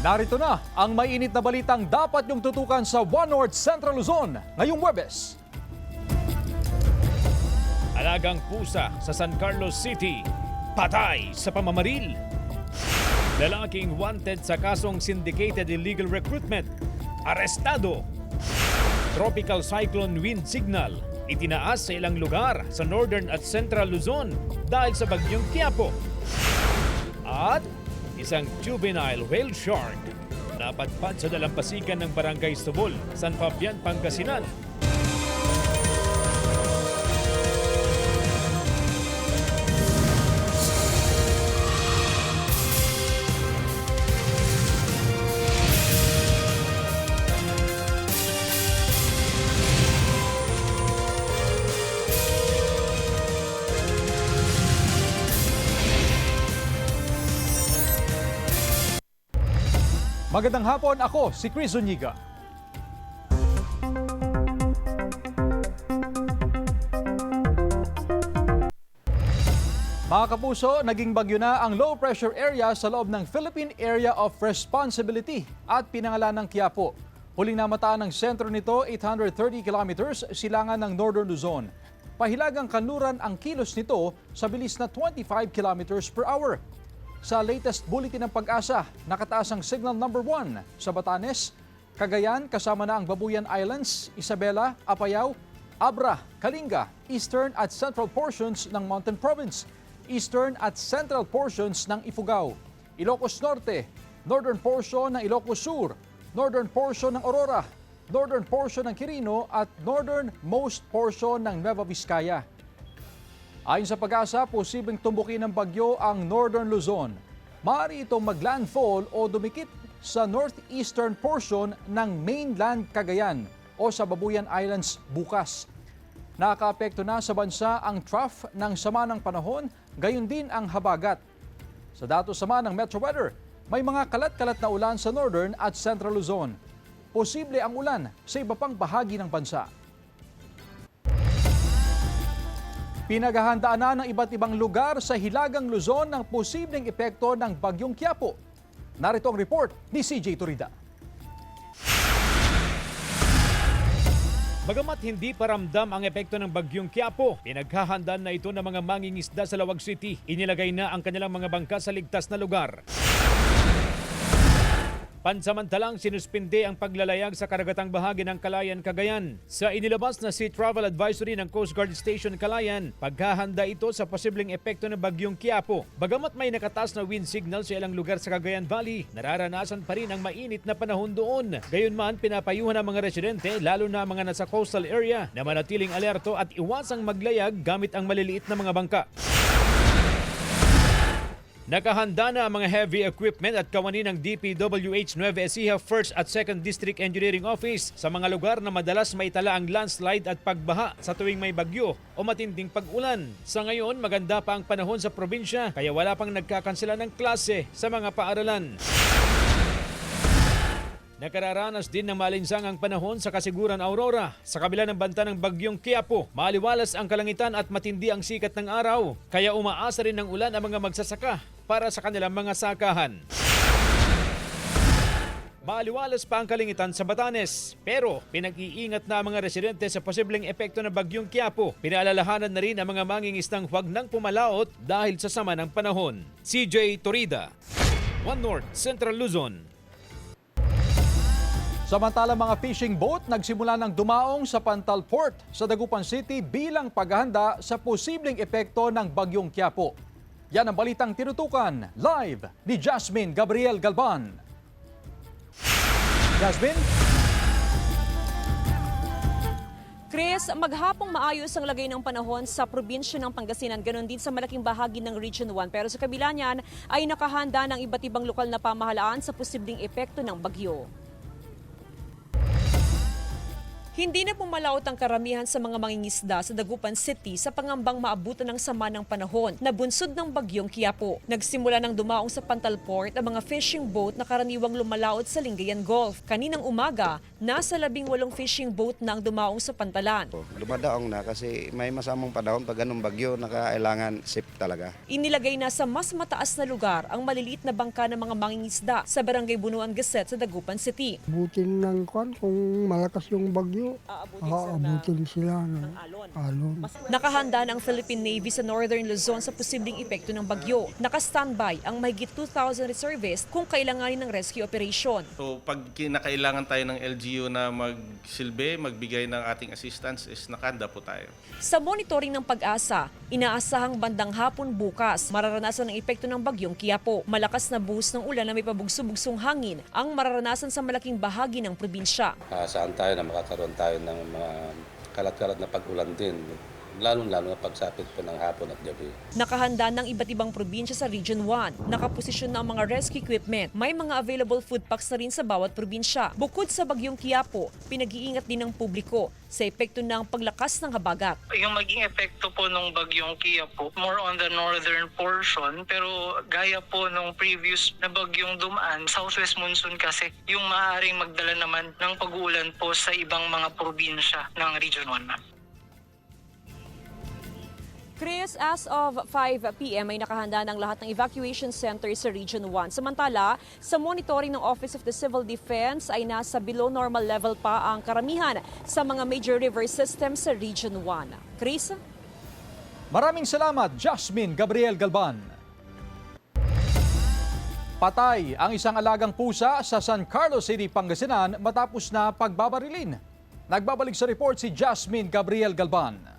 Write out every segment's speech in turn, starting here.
Narito na ang mainit na balitang dapat niyong tutukan sa One North Central Luzon ngayong Huwebes. Alagang pusa sa San Carlos City, patay sa pamamaril. Lalaking wanted sa kasong syndicated illegal recruitment, arestado. Tropical cyclone wind signal, itinaas sa ilang lugar sa Northern at Central Luzon dahil sa bagyong Quiapo. At isang juvenile whale shark napadpad sa dalampasigan ng Barangay Subol, San Fabian, Pangasinan. Magandang hapon, ako si Chris Zuniga. Mga kapuso, naging bagyo na ang low pressure area sa loob ng Philippine Area of Responsibility at pinangalan ng Quiapo. Huling namataan ng sentro nito, 830 kilometers silangan ng Northern Luzon. Pahilagang kanluran ang kilos nito sa bilis na 25 kilometers per hour. Sa latest bulletin ng Pag-asa, nakataas ang signal number 1 sa Batanes, Cagayan kasama na ang Babuyan Islands, Isabela, Apayao, Abra, Kalinga, Eastern at Central portions ng Mountain Province, Eastern at Central portions ng Ifugao, Ilocos Norte, Northern portion ng Ilocos Sur, Northern portion ng Aurora, Northern portion ng Quirino at Northernmost portion ng Nueva Vizcaya. Ayon sa Pag-asa, posibleng tumbukin ng bagyo ang Northern Luzon. Maaari itong maglandfall o dumikit sa northeastern portion ng mainland Cagayan o sa Babuyan Islands bukas. Nakakaapekto na sa bansa ang trough ng sama ng panahon, gayon din ang habagat. Sa datos sama ng Metro Weather, may mga kalat-kalat na ulan sa Northern at Central Luzon. Posible ang ulan sa iba pang bahagi ng bansa. Pinaghahandaan na ng iba't ibang lugar sa Hilagang Luzon ng posibleng epekto ng bagyong Quiapo. Narito ang report ni CJ Turida. Bagamat hindi pa ramdam ang epekto ng bagyong Quiapo, pinaghahandaan na ito ng mga mangingisda sa Lawag City. Inilagay na ang kanilang mga bangka sa ligtas na lugar. Pansamantalang sinuspinde ang paglalayag sa karagatang bahagi ng Calayan, Cagayan. Sa inilabas na Sea Travel Advisory ng Coast Guard Station Calayan, paghahanda ito sa posibleng epekto ng bagyong Quiapo. Bagamat may nakataas na wind signal sa ilang lugar sa Cagayan Valley, nararanasan pa rin ang mainit na panahon doon. Gayunman, pinapayuhan ang mga residente, lalo na mga nasa coastal area, na manatiling alerto at iwasang maglayag gamit ang maliliit na mga bangka. Nakahanda na ang mga heavy equipment at kawani ng DPWH Nueva Ecija 1st at 2nd District Engineering Office sa mga lugar na madalas maitala ang landslide at pagbaha sa tuwing may bagyo o matinding pag-ulan. Sa ngayon, maganda pa ang panahon sa probinsya kaya wala pang nagkakansela ng klase sa mga paaralan. Nakararanas din ng malinsangang panahon sa Kasiguran, Aurora. Sa kabila ng banta ng bagyong Quiapo, maliwalas ang kalangitan at matindi ang sikat ng araw. Kaya umaasa rin ng ulan ang mga magsasaka para sa kanilang mga sakahan. Maliwalas pa ang kalangitan sa Batanes, pero pinag-iingat na ang mga residente sa posibleng epekto ng bagyong Quiapo. Pinaalalahanan na rin ang mga mangingisdang huwag nang pumalaot dahil sa sama ng panahon. CJ Torida, One North Central Luzon. Samantala, mga fishing boat nagsimula ng dumaong sa Pantal Port sa Dagupan City bilang paghahanda sa posibleng epekto ng bagyong Quiapo. Yan ang balitang tinutukan live ni Jasmine Gabriel Galban. Jasmine? Chris, maghapong maayos ang lagay ng panahon sa probinsya ng Pangasinan, ganon din sa malaking bahagi ng Region 1. Pero sa kabila niyan ay nakahanda ng iba't ibang lokal na pamahalaan sa posibleng epekto ng bagyo. Hindi na pumalaot ang karamihan sa mga mangingisda sa Dagupan City sa pangambang maabutan ng sama ng panahon na bunsod ng bagyong Quiapo. Nagsimula ng dumaong sa Pantal Port ang mga fishing boat na karaniwang lumalaot sa Lingayen Gulf. Kaninang umaga, nasa 18 fishing boat na ang dumaong sa Pantalan. Dumadaong na kasi may masamang panahon pag ganung bagyo nakailangan safe talaga. Inilagay na sa mas mataas na lugar ang maliliit na bangka ng mga mangingisda sa Barangay Bunuan Gazette sa Dagupan City. Abutin ng kwan kung malakas yung bagyo. Aabutin sila ng alon. Nakahanda ng Philippine Navy sa Northern Luzon sa posibleng epekto ng bagyo. Naka-standby ang mahigit 2,000 reservists kung kailanganin ng rescue operation. So pag kinakailangan tayo ng LGU na magsilbi, magbigay ng ating assistance, is nakahanda po tayo. Sa monitoring ng Pag-asa, inaasahang bandang hapon bukas mararanasan ang epekto ng bagyong Quiapo. Malakas na buhos ng ulan na may pabugso-bugsong hangin ang mararanasan sa malaking bahagi ng probinsya. Saan tayo na makakaroon tayo ng mga kalat-kalat na pag-ulan din, lalo-lalo na pagsapit po ng hapon at gabi. Nakahanda ng iba't ibang probinsya sa Region 1. Nakaposisyon na ang mga rescue equipment. May mga available food packs na rin sa bawat probinsya. Bukod sa bagyong Quiapo, pinag-iingat din ng publiko sa epekto ng paglakas ng habagat. Yung maging epekto po ng bagyong Quiapo, more on the northern portion, pero gaya po nung previous na bagyong dumaan, southwest monsoon kasi, yung maaaring magdala naman ng pag-uulan po sa ibang mga probinsya ng Region 1. Chris, as of 5 p.m. ay nakahanda ng lahat ng evacuation centers sa Region 1. Samantala, sa monitoring ng Office of the Civil Defense ay nasa below normal level pa ang karamihan sa mga major river systems sa Region 1. Chris? Maraming salamat, Jasmine Gabriel Galban. Patay ang isang alagang pusa sa San Carlos City, Pangasinan matapos na pagbabarilin. Nagbabalik sa report si Jasmine Gabriel Galban.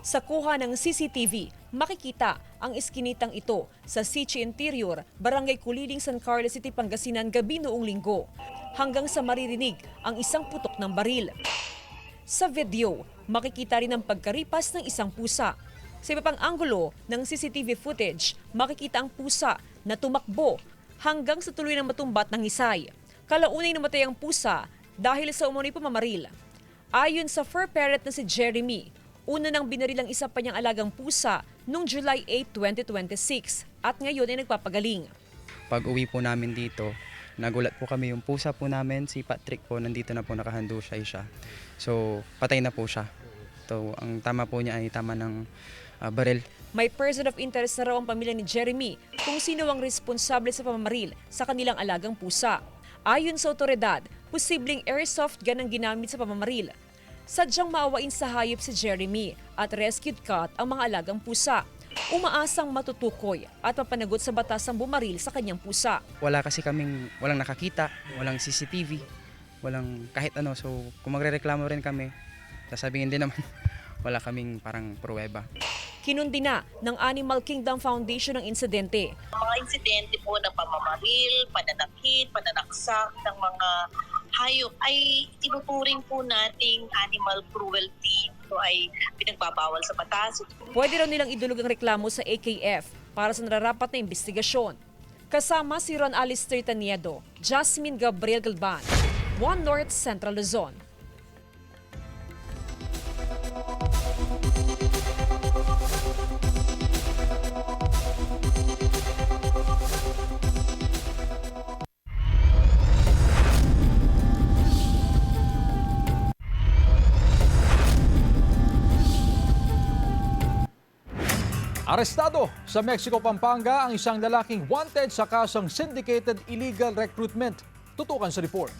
Sa kuha ng CCTV, makikita ang iskinitang ito sa Sichi Interior, Barangay Kuliling, San Carlos City, Pangasinan gabi noong linggo. Hanggang sa maririnig ang isang putok ng baril. Sa video, makikita rin ang pagkaripas ng isang pusa. Sa iba pang anggulo ng CCTV footage, makikita ang pusa na tumakbo hanggang sa tuloy ng matumbat ng hisay. Kalaunay namatay ang pusa dahil sa umunoy pamamaril. Ayon sa fur parent na si Jeremy, una nang binaril ang isa pa niyang alagang pusa noong July 8, 2026 at ngayon ay nagpapagaling. Pag uwi po namin dito, nagulat po kami yung pusa po namin, si Patrick po, nandito na po nakahando siya. So, patay na po siya. So, ang tama po niya ay tama ng baril. May person of interest na raw ang pamilya ni Jeremy kung sino ang responsable sa pamamaril sa kanilang alagang pusa. Ayon sa otoridad, posibleng airsoft gun ang ginamit sa pamamaril. Sadyang maawain sa hayop si Jeremy at rescued cat ang mga alagang pusa. Umaasang matutukoy at mapanagot sa batas ang bumaril sa kanyang pusa. Walang nakakita, walang CCTV, walang kahit ano. So kung magrereklamo rin kami, sasabihin din naman wala kaming parang pruweba. Kinundi na ng Animal Kingdom Foundation ang insidente. Mga insidente po ng pamamaril, pananakit, pananaksak ng mga hayop ay tinuturing po nating animal cruelty. Ito ay pinagbabawal sa batas. Pwede raw nilang idulog ang reklamo sa AKF para sa nararapat na investigasyon. Kasama si Ron Alistair Taniedo, Jasmine Gabriel Galban, One North Central Luzon. Arestado sa Mexico, Pampanga ang isang lalaking wanted sa kasong syndicated illegal recruitment. Tutukan sa report.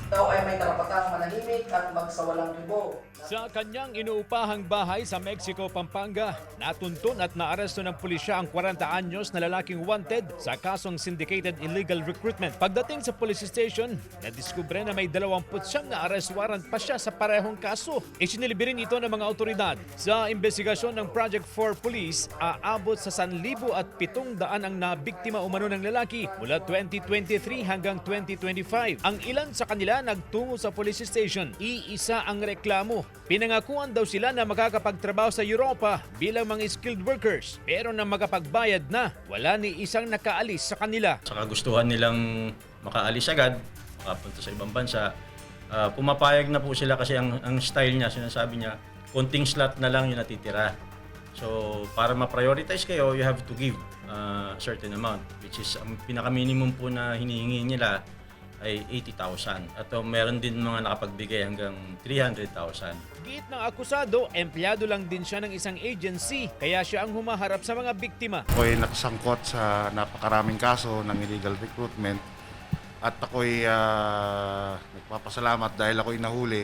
Ikaw ay may karapatang manahimik at magsawalang ribo. Sa kanyang inuupahang bahay sa Mexico, Pampanga, natuntun at naaresto ng pulisya ang 40 anyos na lalaking wanted sa kasong syndicated illegal recruitment. Pagdating sa police station, nadiskubre na may 29 na arrest warrant pa siya sa parehong kaso. Isinilibirin ito ng mga otoridad. Sa investigasyon ng Project 4 Police, aabot sa 1,700 ang nabiktima umano ng lalaki mula 2023 hanggang 2025. Ang ilan sa kanila nagtungo sa police police station. Iisa ang reklamo. Pinangakuan daw sila na makakapagtrabaho sa Europa bilang mga skilled workers. Pero nang makapagbayad na, wala ni isang nakaalis sa kanila. Sa kagustuhan nilang makaalis agad, makapunta sa ibang bansa, pumapayag na po sila kasi ang style niya, sinasabi niya, konting slot na lang yung natitira. So, para ma-prioritize kayo, you have to give a certain amount, which is ang pinaka-minimum po na hinihingi nila ay 80,000. At meron din mga nakapagbigay hanggang 300,000. Giit ng akusado, empleyado lang din siya ng isang agency, kaya siya ang humaharap sa mga biktima. Ako'y nakasangkot sa napakaraming kaso ng illegal recruitment at ako'y nagpapasalamat dahil ako'y nahuli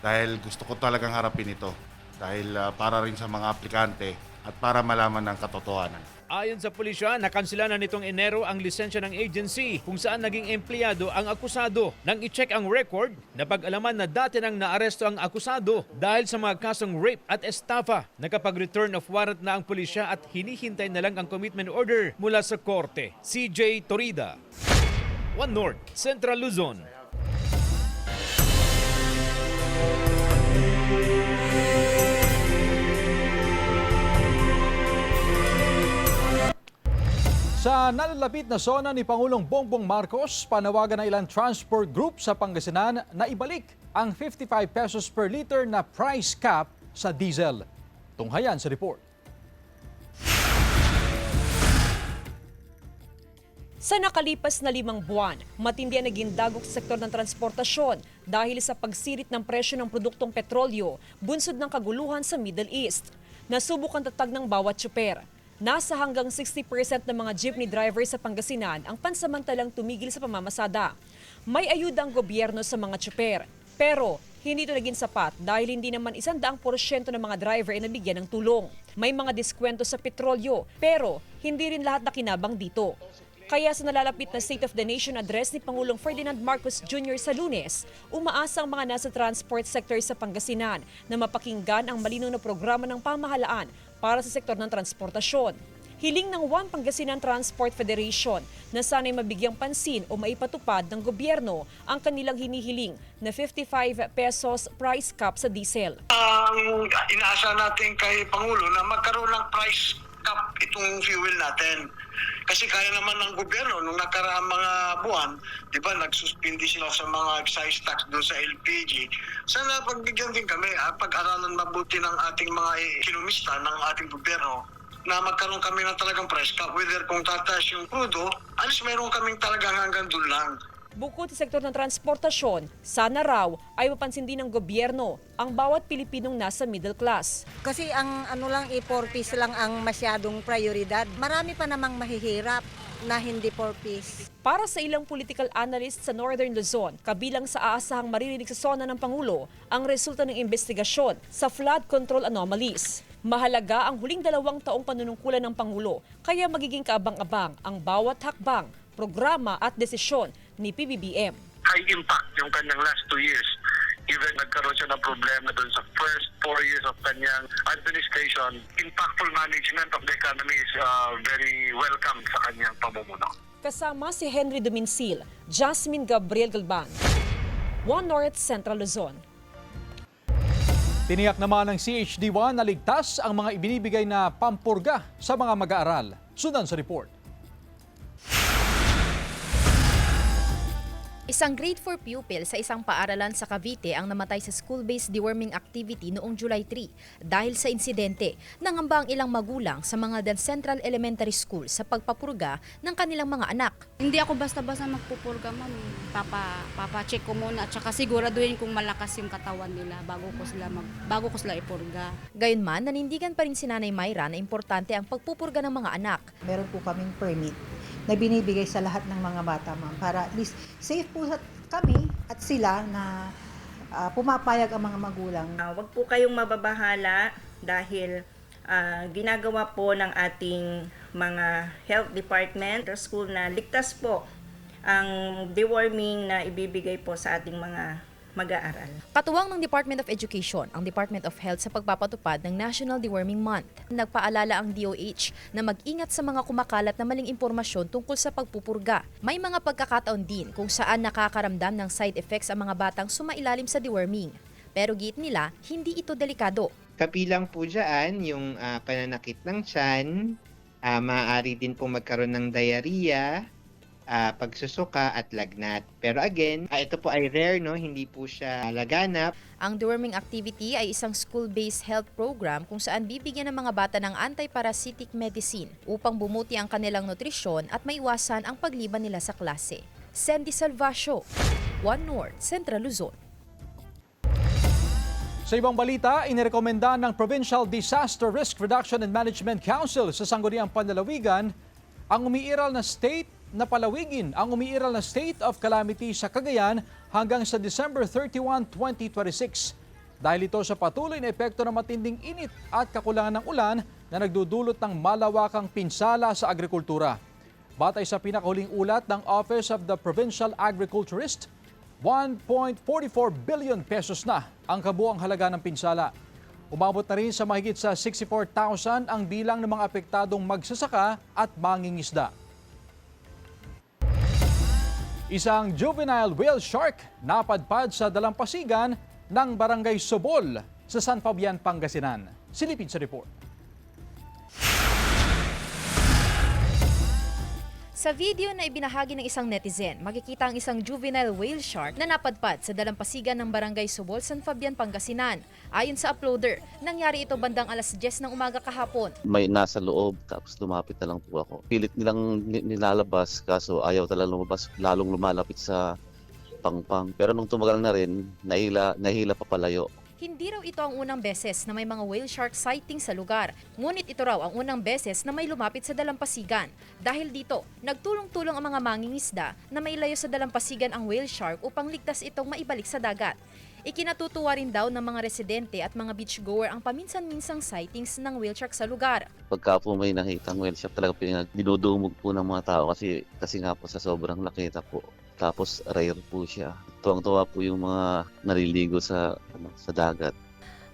dahil gusto ko talagang harapin ito. Dahil para rin sa mga aplikante at para malaman ng katotohanan. Ayon sa pulisya, nakansela na nitong Enero ang lisensya ng agency kung saan naging empleyado ang akusado. Nang i-check ang record, napag-alaman na dati nang naaresto ang akusado dahil sa mga kasong rape at estafa. Nakapag-return of warrant na ang pulisya at hinihintay na lang ang commitment order mula sa korte. CJ Torida, One North, Central Luzon. Sa nalalapit na zona ni Pangulong Bongbong Marcos, panawagan ng ilang transport group sa Pangasinan na ibalik ang 55 pesos per liter na price cap sa diesel. Tunghayan sa report. Sa nakalipas na 5 buwan, matindi ang naging dagok sa sektor ng transportasyon dahil sa pagsirit ng presyo ng produktong petrolyo, bunsod ng kaguluhan sa Middle East. Nasubok ang tatag ng bawat tsuper. Nasa hanggang 60% ng mga jeepney drivers sa Pangasinan ang pansamantalang tumigil sa pamamasada. May ayuda ang gobyerno sa mga tsuper. Pero hindi ito naging sapat dahil hindi naman 100% ng mga driver ay nabigyan ng tulong. May mga diskwento sa petrolyo pero hindi rin lahat nakinabang dito. Kaya sa nalalapit na State of the Nation address ni Pangulong Ferdinand Marcos Jr. sa Lunes, umaasa ang mga nasa transport sector sa Pangasinan na mapakinggan ang malinaw na programa ng pamahalaan para sa sektor ng transportasyon. Hiling ng One Pangasinan Transport Federation na sana'y mabigyang pansin o maipatupad ng gobyerno ang kanilang hinihiling na 55 pesos price cap sa diesel. Inaasa natin kay Pangulo na magkaroon ng price cap itong fuel natin. Kasi kaya naman ng gobyerno nung nakaraang mga buwan, di ba, nagsuspindi sila sa mga excise tax doon sa LPG. Sana pagbigyan din kami, pag-aralan mabuti ng ating mga ekonomista ng ating gobyerno na magkaroon kami ng talagang price cap. Whether kung tataas yung crudo, alis meron kaming talagang hanggang doon lang. Bukod sa sektor ng transportasyon, sana raw ay mapansin din ng gobyerno ang bawat Pilipinong nasa middle class. Kasi ang 4 piece lang ang masyadong prioridad. Marami pa namang mahihirap na hindi 4 piece. Para sa ilang political analyst sa Northern Luzon, kabilang sa aasahang maririnig sa sona ng Pangulo ang resulta ng investigasyon sa flood control anomalies. Mahalaga ang huling 2 taong panunungkulan ng Pangulo, kaya magiging kaabang-abang ang bawat hakbang, programa at desisyon ni PBBM. High impact yung kanyang last 2 years. Even nagkaroon siya ng problema doon sa first 4 years of kanyang administration, impactful management of the economy is very welcome sa kanyang pamumuno. Kasama si Henry Dominsil, Jasmine Gabriel Galban, One North, Central Luzon. Tiniyak naman ng CHD1 na ligtas ang mga ibinibigay na pampurga sa mga mag-aaral. Sundan sa report. Isang grade 4 pupil sa isang paaralan sa Cavite ang namatay sa school-based deworming activity noong July 3 dahil sa insidente. Nangamba ang ilang magulang sa mga Dan Central Elementary School sa pagpapurga ng kanilang mga anak. Hindi ako basta-basta magpupurga, ma'am. Papa-check ko muna at saka siguraduhin kung malakas yung katawan nila bago ko sila ipurga. Gayunman, nanindigan pa rin si Nanay Myra na importante ang pagpupurga ng mga anak. Meron po kaming permit na binibigay sa lahat ng mga bata, ma'am, para at least safe po kami at sila na pumapayag ang mga magulang. Huwag po kayong mababahala dahil ginagawa po ng ating mga health department, the school na ligtas po ang deworming na ibibigay po sa ating mga mag-aaral. Katuwang ng Department of Education ang Department of Health sa pagpapatupad ng National Deworming Month. Nagpaalala ang DOH na mag-ingat sa mga kumakalat na maling impormasyon tungkol sa pagpupurga. May mga pagkakataon din kung saan nakakaramdam ng side effects ang mga batang sumailalim sa deworming. Pero giit nila, hindi ito delikado. Kabilang po dyan yung pananakit ng tiyan, maaari din po magkaroon ng diarrhea, pagsusuka at lagnat. Pero again, ito po ay rare, no? Hindi po siya laganap. Ang deworming activity ay isang school-based health program kung saan bibigyan ng mga bata ng anti-parasitic medicine upang bumuti ang kanilang nutrisyon at maiwasan ang pagliban nila sa klase. Sandy Salvacio, One North, Central Luzon. Sa ibang balita, inirekomenda ng Provincial Disaster Risk Reduction and Management Council sa Sangguniang Panlalawigan ang umiiral na state of calamity sa Cagayan hanggang sa December 31, 2026. Dahil ito sa patuloy na epekto ng matinding init at kakulangan ng ulan na nagdudulot ng malawakang pinsala sa agrikultura. Batay sa pinakahuling ulat ng Office of the Provincial Agriculturist, 1.44 billion pesos na ang kabuang halaga ng pinsala. Umabot na rin sa mahigit sa 64,000 ang bilang ng mga apektadong magsasaka at mangingisda. Isang juvenile whale shark napadpad sa dalampasigan ng Barangay Sobol sa San Fabian, Pangasinan. Silipin sa report. Sa video na ibinahagi ng isang netizen, makikita ang isang juvenile whale shark na napadpad sa dalampasigan ng Barangay Sobol, San Fabian, Pangasinan. Ayon sa uploader, nangyari ito bandang alas 10 ng umaga kahapon. May nasa loob tapos lumapit na lang po ako. Pilit nilang nilalabas kaso ayaw talaga lumabas, lalong lumalapit sa pangpang. Pero nung tumagal na rin, nahila pa palayo. Hindi raw ito ang unang beses na may mga whale shark sighting sa lugar. Ngunit ito raw ang unang beses na may lumapit sa dalampasigan. Dahil dito, nagtulong-tulong ang mga mangingisda na mailayo sa dalampasigan ang whale shark upang ligtas itong maibalik sa dagat. Ikinatutuwa rin daw ng mga residente at mga beachgoer ang paminsan-minsang sightings ng whale shark sa lugar. Pagka po may nakita ang whale shark, talaga dinudumog po ng mga tao kasi nga po sa sobrang lakita po. Tapos rare po siya. Tuwang-tuwa po yung mga naliligo sa dagat.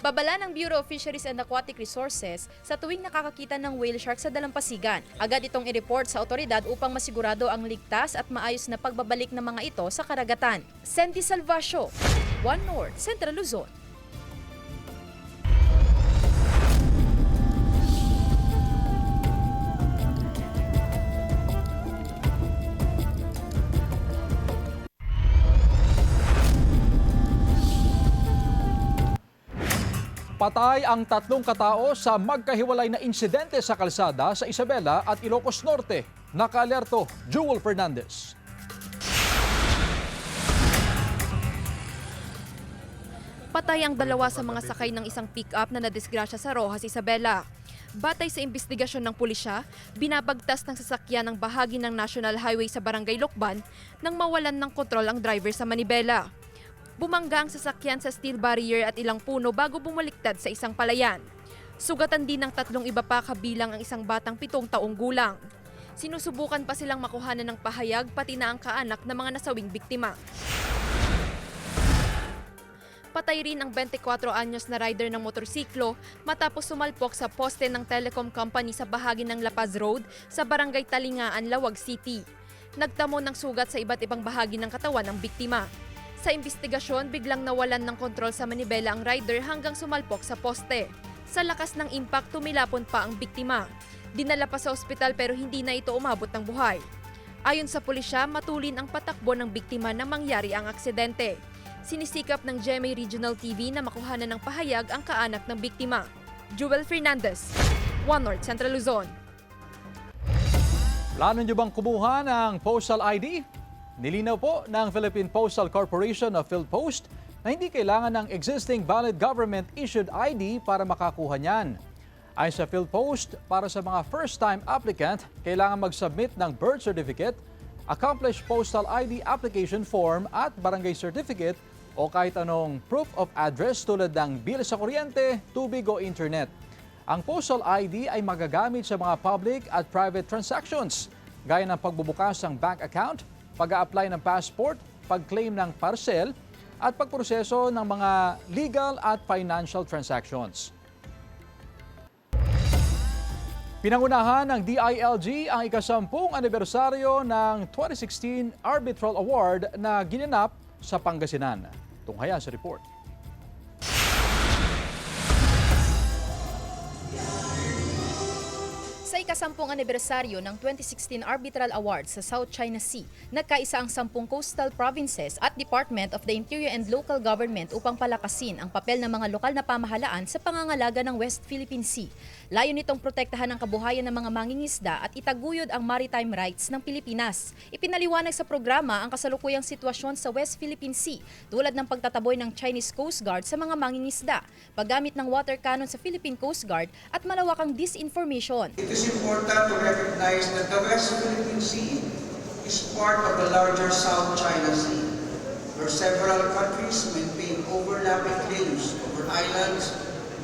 Babala ng Bureau of Fisheries and Aquatic Resources, sa tuwing nakakakita ng whale shark sa dalampasigan, agad itong i-report sa otoridad upang masigurado ang ligtas at maayos na pagbabalik ng mga ito sa karagatan. Sandy Salvacio, One North, Central Luzon. Patay ang 3 katao sa magkahiwalay na insidente sa kalsada sa Isabela at Ilocos Norte. Nakaalerto, Jewel Fernandez. Patay ang 2 sa mga sakay ng isang pick-up na nadisgrasya sa Roxas, Isabela. Batay sa investigasyon ng pulisya, binabagtas ng sasakyan ng bahagi ng National Highway sa Barangay Lokban nang mawalan ng kontrol ang driver sa manibela. Bumangga ang sasakyan sa steel barrier at ilang puno bago bumaliktad sa isang palayan. Sugatan din ng 3 iba pa kabilang ang isang batang 7 taong gulang. Sinusubukan pa silang makuhanan ng pahayag pati na ang kaanak ng mga nasawing biktima. Patay rin ang 24 anyos na rider ng motorsiklo matapos sumalpok sa poste ng telecom company sa bahagi ng La Paz Road sa Barangay Talingaan, Lawag City. Nagtamo ng sugat sa iba't ibang bahagi ng katawan ng biktima. Sa investigasyon, biglang nawalan ng kontrol sa manibela ang rider hanggang sumalpok sa poste. Sa lakas ng impact, tumilapon pa ang biktima. Dinala pa sa ospital pero hindi na ito umabot ng buhay. Ayon sa pulisya, matulin ang patakbo ng biktima nang mangyari ang aksidente. Sinisikap ng GMA Regional TV na makuhanan ng pahayag ang kaanak ng biktima. Jewel Fernandez, One North, Central Luzon. Plano niyo bang kumuha ng postal ID? Nilinaw po ng Philippine Postal Corporation of PhilPost na hindi kailangan ng existing valid government-issued ID para makakuha niyan. Ayon sa PhilPost, para sa mga first-time applicant, kailangan mag-submit ng birth certificate, accomplished postal ID application form at barangay certificate o kahit anong proof of address tulad ng bill sa kuryente, tubig o internet. Ang postal ID ay magagamit sa mga public at private transactions, gaya ng pagbubukas ng bank account, pag-a-apply ng passport, pag-claim ng parcel, at pagproseso ng mga legal at financial transactions. Pinangunahan ng DILG ang ika-10 anibersaryo ng 2016 Arbitral Award na ginanap sa Pangasinan. Tunghayan sa report. Sa ika-10 anibersaryo ng 2016 Arbitral Awards sa South China Sea, nagkaisa ang 10 coastal provinces at Department of the Interior and Local Government upang palakasin ang papel ng mga lokal na pamahalaan sa pangangalaga ng West Philippine Sea. Layo nitong protektahan ang kabuhayan ng mga mangingisda at itaguyod ang maritime rights ng Pilipinas. Ipinaliwanag sa programa ang kasalukuyang sitwasyon sa West Philippine Sea, tulad ng pagtataboy ng Chinese Coast Guard sa mga mangingisda, paggamit ng water cannon sa Philippine Coast Guard at malawakang disinformation. It is important to recognize that the West Philippine Sea is part of the larger South China Sea, where several countries maintain overlapping claims over islands,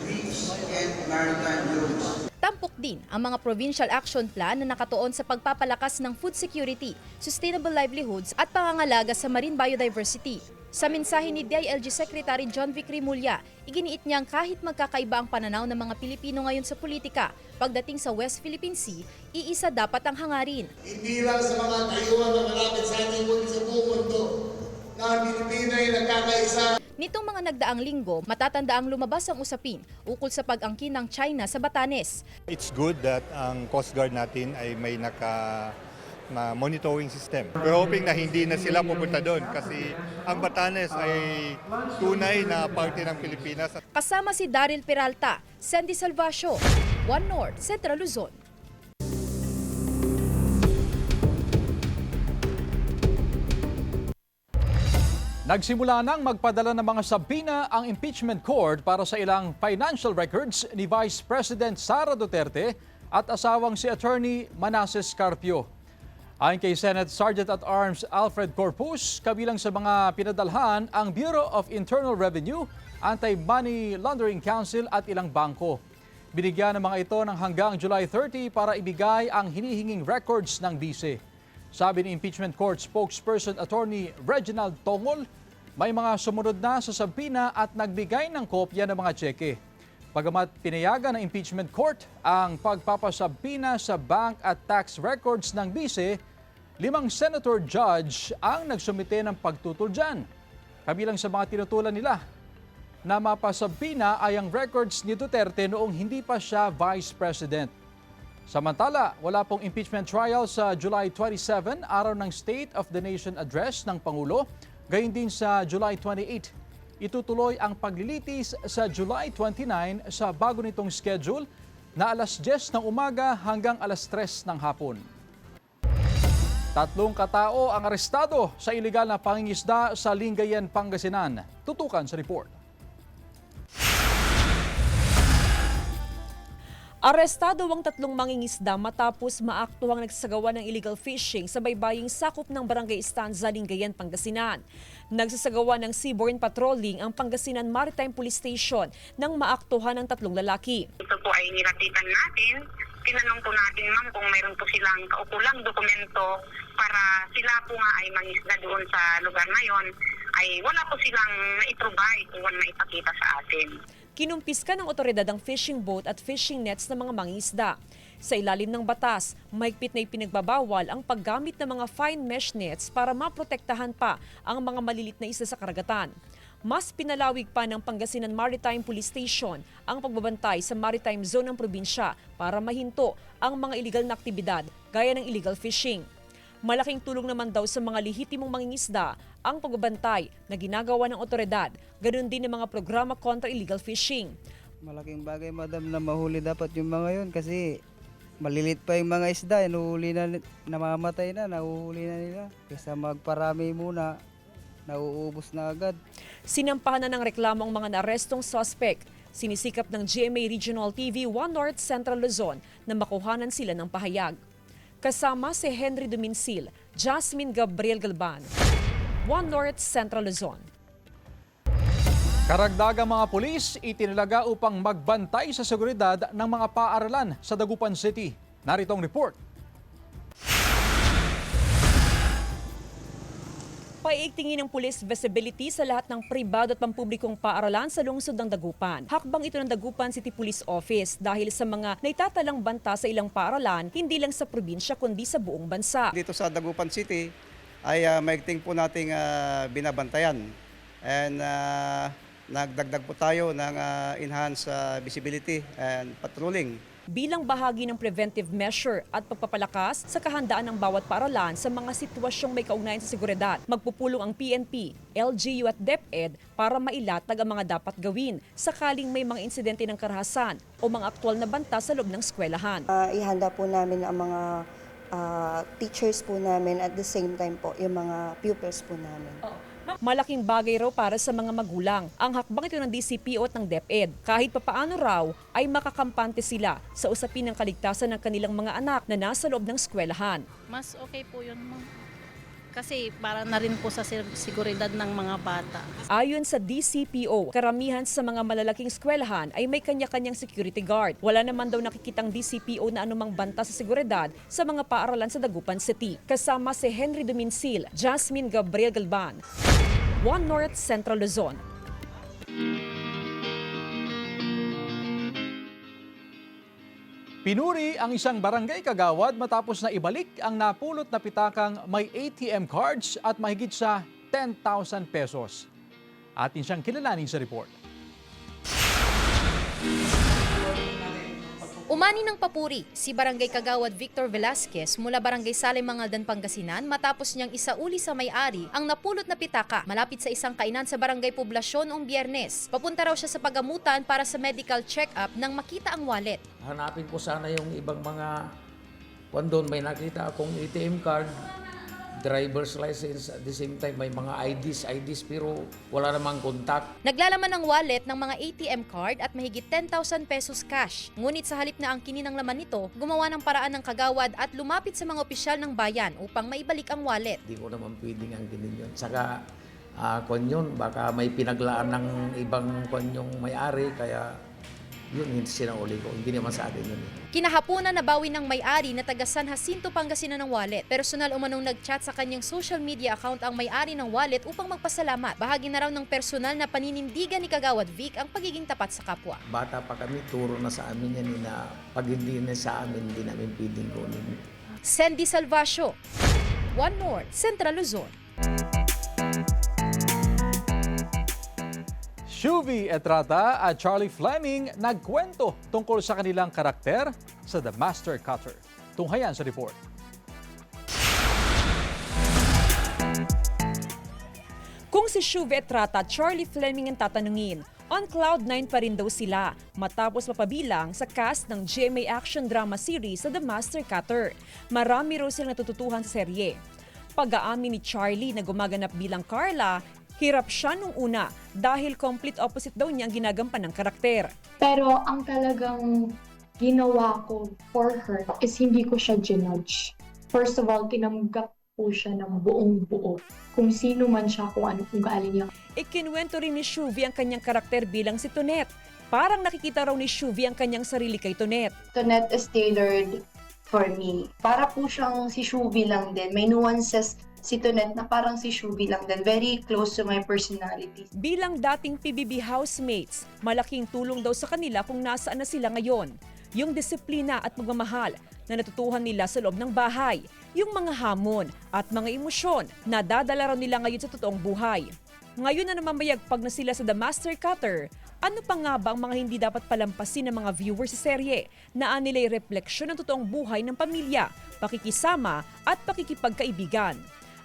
reefs, and maritime zones. Tampok din ang mga Provincial Action Plan na nakatuon sa pagpapalakas ng food security, sustainable livelihoods at pangangalaga sa marine biodiversity. Sa mensahe ni DILG Secretary John Vic Rimulya, iginiit niyang kahit magkakaiba ang pananaw ng mga Pilipino ngayon sa politika, pagdating sa West Philippine Sea, iisa dapat ang hangarin. Hindi lang sa mga kayuhan na malapit sa ating kundi sa buong mundo na ang Pilipino ay nagkakaisa. Nitong mga nagdaang linggo, matatandaang lumabas ang usapin ukol sa pag-angkin ng China sa Batanes. It's good that ang Coast Guard natin ay may monitoring system. We're hoping na hindi na sila pupunta doon kasi ang Batanes ay tunay na parte ng Pilipinas. Kasama si Daryl Peralta, Sandy Salvacio, One North, Central Luzon. Nagsimula nang magpadala ng mga sabina ang impeachment court para sa ilang financial records ni Vice President Sara Duterte at asawang si Attorney Manasseh Carpio. Ayon kay Senate Sergeant-at-Arms Alfred Corpus, kabilang sa mga pinadalhan ang Bureau of Internal Revenue, Anti-Money Laundering Council at ilang bangko. Binigyan ng mga ito ng hanggang July 30 para ibigay ang hinihinging records ng bise. Sabi ni Impeachment Court spokesperson Attorney Reginald Tongol, may mga sumunod na sa sabina at nagbigay ng kopya ng mga tseke. Bagamat pinayagan ng Impeachment Court ang pagpapasabina sa bank at tax records ng bise, 5 senator judge ang nagsumite ng pagtutol dyan. Kabilang sa mga tinutulan nila na mapasabina ay ang records ni Duterte noong hindi pa siya Vice President. Samantala, wala pong impeachment trial sa July 27, araw ng State of the Nation Address ng Pangulo. Gayon din sa July 28. Itutuloy ang paglilitis sa July 29 sa bago nitong schedule na alas 10 ng umaga hanggang alas 3 ng hapon. 3 katao ang arestado sa ilegal na pangingisda sa Lingayen, Pangasinan. Tutukan sa report. Arestado ang 3 mangingisda matapos maaktuhang nagsasagawa ng illegal fishing sa baybaying sakop ng Barangay Estanza, Lingayen, Pangasinan. Nagsasagawa ng seaborne patrolling ang Pangasinan Maritime Police Station nang maaktuhan ng 3 lalaki. Ito po ay nilapitan natin. Tinanong po natin, ma'am, kung mayroon po silang kaukulang dokumento para sila po nga ay mangisda doon sa lugar na yon, ay wala po silang na-provide o maipakita sa atin. Kinumpiska ng otoridad ang fishing boat at fishing nets ng mga mangingisda. Sa ilalim ng batas, mahigpit na ipinagbabawal ang paggamit ng mga fine mesh nets para maprotektahan pa ang mga malilit na isda sa karagatan. Mas pinalawig pa ng Pangasinan Maritime Police Station ang pagbabantay sa maritime zone ng probinsya para mahinto ang mga illegal na aktibidad gaya ng illegal fishing. Malaking tulong naman daw sa mga lehitimong mangingisda ang pagbabantay na ginagawa ng otoridad, ganoon din ng mga programa kontra illegal fishing. Malaking bagay, madam, na mahuli dapat yung mga yun kasi malilit pa yung mga isda, nahuhuli na, namamatay na, nahuhuli na nila. Kaysa magparami muna, nauubos na agad. Sinampahan na ng reklamo ang mga naarestong suspect. Sinisikap ng GMA Regional TV 1 North Central Luzon na makuhanan sila ng pahayag. Kasama si Henry Duminsil, Jasmine Gabriel Galban, 1 North Central Luzon. Karagdagang mga pulis itinilaga upang magbantay sa seguridad ng mga paaralan sa Dagupan City. Narito ang report. Paiigtingin ng pulis visibility sa lahat ng pribado at pampublikong paaralan sa lungsod ng Dagupan. Hakbang ito ng Dagupan City Police Office dahil sa mga naitatalang banta sa ilang paaralan, hindi lang sa probinsya kundi sa buong bansa. Dito sa Dagupan City ay maigting po nating binabantayan. And nagdagdag po tayo ng enhanced visibility and patrolling. Bilang bahagi ng preventive measure at pagpapalakas sa kahandaan ng bawat paaralan sa mga sitwasyong may kaugnayan sa seguridad, magpupulong ang PNP, LGU at DepEd para mailatag ang mga dapat gawin sakaling may mga insidente ng karahasan o mga aktwal na banta sa loob ng eskwelahan. Ihanda po namin ang mga teachers po namin at the same time po yung mga pupils po namin. Malaking bagay raw para sa mga magulang ang hakbang ito ng DCPO at ng DepEd. Kahit papaano raw ay makakampante sila sa usapin ng kaligtasan ng kanilang mga anak na nasa loob ng eskwelahan. Mas okay po yun, ma'am. Kasi para na rin po sa seguridad ng mga bata. Ayon sa DCPO, karamihan sa mga malalaking eskwelahan ay may kanya-kanyang security guard. Wala naman daw nakikitang DCPO na anumang banta sa seguridad sa mga paaralan sa Dagupan City. Kasama si Henry Dominsil, Jasmine Gabriel Galban, One North Central Luzon. Pinuri ang isang barangay kagawad matapos na ibalik ang napulot na pitakang may ATM cards at mahigit sa 10,000 pesos. Atin siyang kilalanin sa report. Umani ng papuri si Barangay Kagawad Victor Velasquez mula Barangay Salimangaldan, Pangasinan matapos niyang isauli sa may-ari ang napulot na pitaka malapit sa isang kainan sa Barangay Poblasyon noong Biyernes. Papunta raw siya sa pagamutan para sa medical check-up nang makita ang wallet. Hanapin ko sana yung ibang mga kung doon may nakita akong ATM card, driver's license, at the same time may mga IDs pero wala namang contact. Naglalaman ng wallet ng mga ATM card at mahigit 10,000 pesos cash. Ngunit sa halip na angkinin ng laman nito, gumawa ng paraan ng kagawad at lumapit sa mga opisyal ng bayan upang maibalik ang wallet. Hindi ko naman pwedeng angkinin yun. Saka kung yun, baka may pinaglaan ng ibang kung yung may-ari, kaya yun hindi sinauli ko. Hindi naman sa akin yun. Kinahaponan nabawi ng may-ari na taga San Jacinto, Pangasinan ng wallet. Personal umanong nag-chat sa kanyang social media account ang may-ari ng wallet upang magpasalamat. Bahagi na raw ng personal na paninindigan ni Kagawad Vic ang pagiging tapat sa kapwa. Bata pa kami, turo na sa amin yan na pag hindi na sa amin, hindi namin pwedeng kunin. Sandy Salvacio, One North, Central Luzon. Shuvi Etrata at Charlie Fleming nagkwento tungkol sa kanilang karakter sa The Master Cutter. Tunghayan sa report. Kung si Shuvi Etrata at Charlie Fleming ang tatanungin, on Cloud9 pa rin daw sila matapos mapabilang sa cast ng GMA action drama series sa The Master Cutter. Marami raw silang natututuhan sa serye. Pag-aamin ni Charlie na gumaganap bilang Carla, hirap siya nung una dahil complete opposite daw niya ang ginagampan ng karakter. Pero ang talagang ginawa ko for her is hindi ko siya ginudge. First of all, tinanggap po siya ng buong buo. Kung sino man siya, kung ano ugali niya. Ikinwento rin ni Shuvi ang kanyang karakter bilang si Tonet. Parang nakikita raw ni Shuvi ang kanyang sarili kay Tonet. Tonet is tailored for me. Para po siyang si Shuvi lang din. May nuances si Tonet na parang si Shuvi lang din. Very close to my personality. Bilang dating PBB housemates, malaking tulong daw sa kanila kung nasaan na sila ngayon. Yung disiplina at magmamahal na natutuhan nila sa loob ng bahay. Yung mga hamon at mga emosyon na dadala raw nila ngayon sa totoong buhay. Ngayon na namamayagpag na sila sa The Master Cutter, ano pa nga ba ang mga hindi dapat palampasin ng mga viewers sa serye na anilay refleksyon ng totoong buhay ng pamilya, pakikisama at pakikipagkaibigan?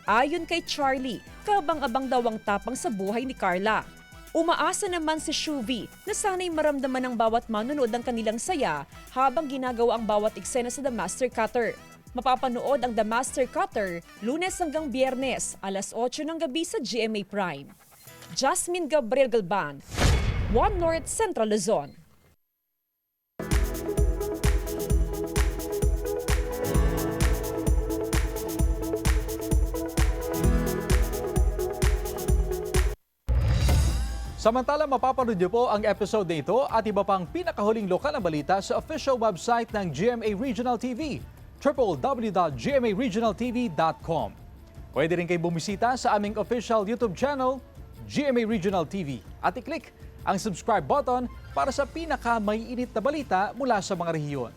Ayon kay Charlie, kabang-abang daw ang tapang sa buhay ni Carla. Umaasa naman si Shuvi na sana'y maramdaman ng bawat manonood ang kanilang saya habang ginagawa ang bawat eksena sa The Master Cutter. Mapapanood ang The Master Cutter Lunes hanggang Biyernes, alas 8 ng gabi sa GMA Prime. Jasmine Gabriel Galban, One North Central Luzon. Samantala, mapapanood niyo po ang episode na ito at iba pang pinakahuling lokal na balita sa official website ng GMA Regional TV, www.gmaregionaltv.com. Pwede rin kayo bumisita sa aming official YouTube channel, GMA Regional TV, at i-click ang subscribe button para sa pinaka-maiinit na balita mula sa mga rehiyon.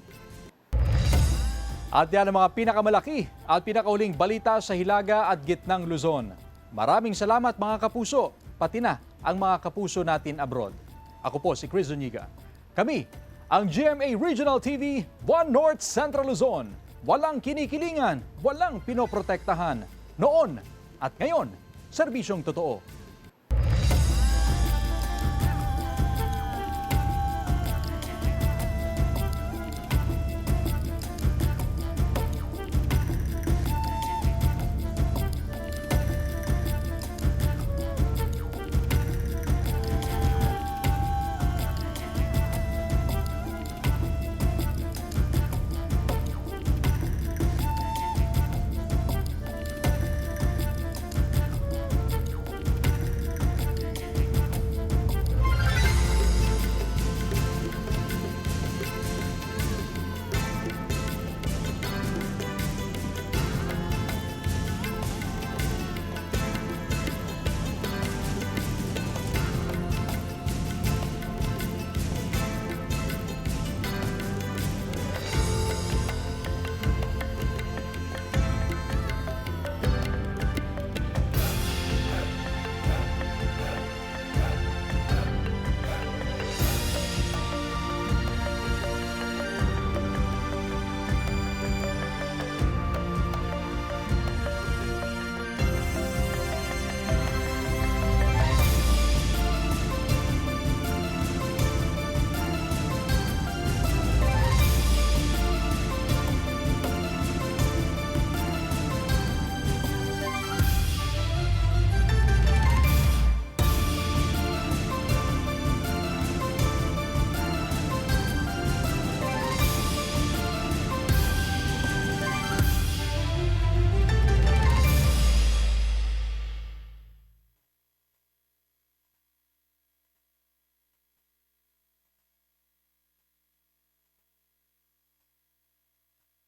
At yan ang mga pinakamalaki at pinakauling balita sa Hilaga at Gitnang Luzon. Maraming salamat mga kapuso, pati na ang mga kapuso natin abroad. Ako po si Chris Zuniga. Kami, ang GMA Regional TV, 1 North Central Luzon. Walang kinikilingan, walang pinoprotektahan. Noon at ngayon, serbisyong totoo.